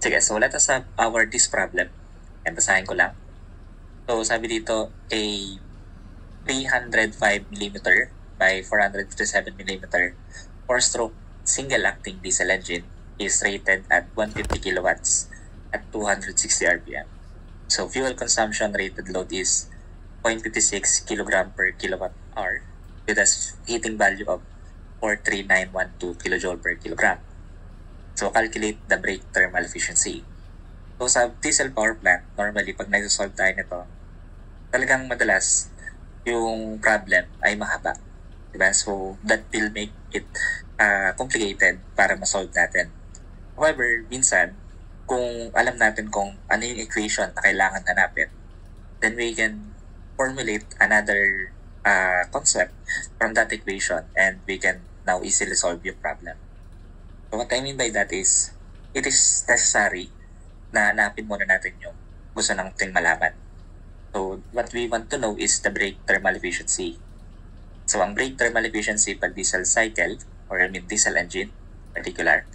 Sige, so let us have this problem. And basahin ko lang. So sabi dito, a 305mm by 457mm 4-stroke single-acting diesel engine is rated at 150 kilowatts at 260 RPM. So fuel consumption rated load is 0.56 kilogram per kilowatt hour with a heating value of 43912 kilojoule per kilogram. So calculate the brake thermal efficiency. So sa diesel power plant, normally pag nag-solve tayo nito, talagang madalas yung problem ay mahaba. Diba? So that will make it complicated para ma-solve natin. However, minsan, kung alam natin kung ano yung equation na kailangan hanapin, then we can formulate another concept from that equation and we can now easily solve your problem. So what I mean by that is, it is necessary na hanapin muna natin yung gusto nating malaman. So what we want to know is the brake thermal efficiency. So ang brake thermal efficiency pag diesel cycle, or I mean diesel engine particular,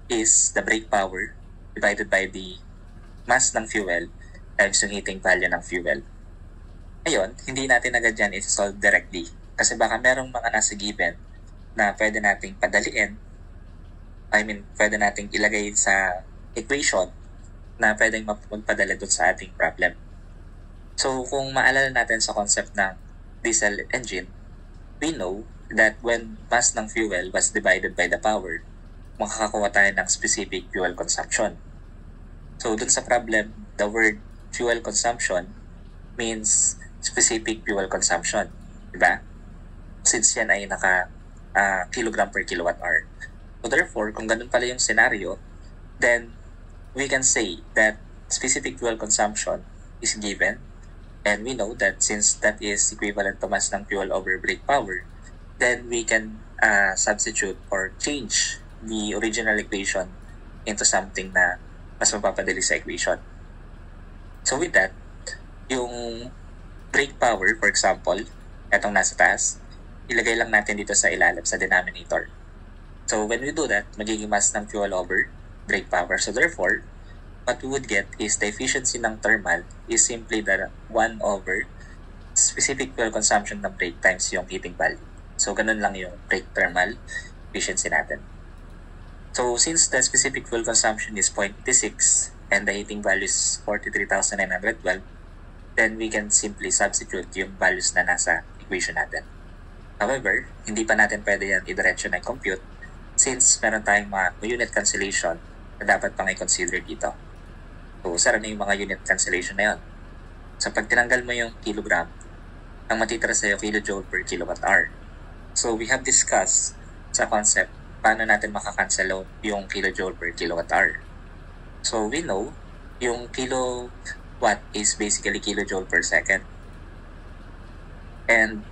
is the brake power divided by the mass ng fuel times yung heating value ng fuel. Ngayon, hindi natin agad yan i-solve directly kasi baka merong mga nasa given na pwede nating padaliin, pwede nating ilagay sa equation na pwedeng magpadala doon sa ating problem. So, kung maalala natin sa concept ng diesel engine, we know that when mass ng fuel was divided by the power, makakakuha tayo ng specific fuel consumption. So, dun sa problem, the word fuel consumption means specific fuel consumption. Diba? Since yan ay naka kilogram per kilowatt hour. So, therefore, kung ganun pala yung scenario, then we can say that specific fuel consumption is given, and we know that since that is equivalent to mass ng fuel over brake power, then we can substitute or change the original equation into something na mas mapapadali sa equation. So with that, yung brake power, for example, etong nasa taas, ilagay lang natin dito sa ilalim, sa denominator. So when we do that, magiging mass ng fuel over brake power. So therefore, what we would get is the efficiency ng thermal is simply the 1 over specific fuel consumption ng brake times yung heating value. So ganun lang yung brake thermal efficiency natin. So since the specific fuel consumption is 0.56 and the heating value is 43,912, then we can simply substitute yung values na nasa equation natin. However, hindi pa natin pwede yan i-diretso na compute since meron tayong mga unit cancellation na dapat pang i-consider dito. So, sara na yung mga unit cancellation na yun. So, pag tinanggal mo yung kilogram, ang matitira sa'yo kilojoule per kilowatt hour. So, we have discussed sa concept paano natin makakancel yung kilojoule per kilowatt hour. So, we know yung kilowatt is basically kilojoule per second. And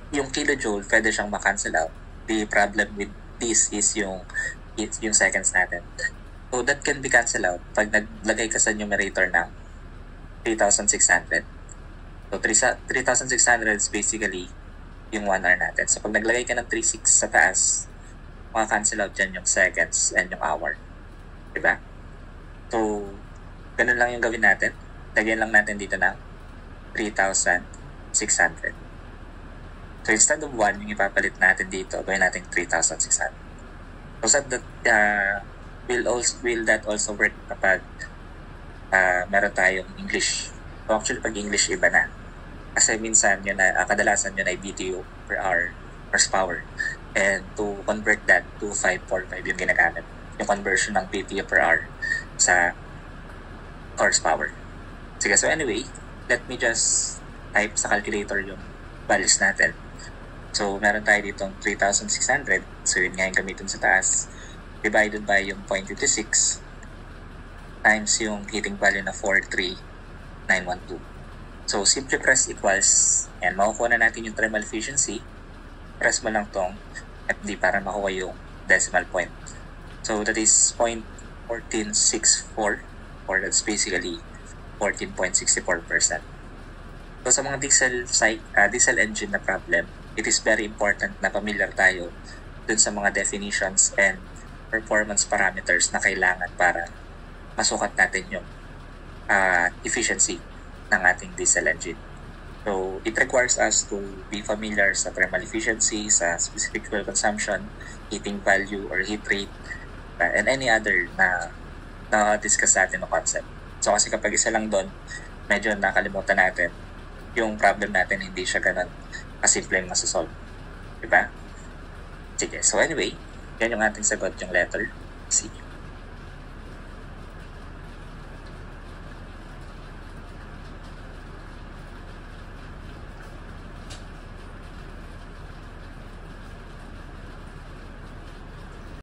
yung kilojoule, pwede siyang makancel out. The problem with this is yung seconds natin. So that can be cancel out pag naglagay ka sa numerator ng 3,600. So 3,600 is basically yung 1 hour natin. So pag naglagay ka ng 3,600 sa taas, maka-cancel out dyan yung seconds and yung hour. Diba? So, ganun lang yung gawin natin. Lagyan lang natin dito ng 3,600. So instead of 1, yung ipapalit natin dito, gawin natin 3,600. So that will that also work kapag meron tayong English. So actually pag English iba na. Kasi minsan yun na, kadalasan yun ay BTU per hour, horsepower. And to convert that to 545 yung ginagamit. Yung conversion ng BTU per hour sa horsepower. Sige, so anyway, let me just type sa calculator yung values natin. So meron tayo ditong 3,600. So yun nga yung gamitin sa taas. Divided by yung 0.56 times yung heating value na 43,912. So, simply press equals and makukuha na natin yung thermal efficiency. Press mo lang tong FD para makuha yung decimal point. So, that is 0.1464 or that's basically 14.64%. So, sa mga diesel engine na problem, it is very important na familiar tayo dun sa mga definitions and performance parameters na kailangan para masukat natin yung efficiency ng ating diesel engine. So, it requires us to be familiar sa thermal efficiency, sa specific fuel consumption, heating value or heat rate, and any other na discuss natin ng concept. So, kasi kapag isa lang doon, medyo nakalimutan natin yung problem natin, hindi siya ganun kasimple yung masasolve. Diba? Sige. So, anyway, yan yung ating sagot, yung letter C.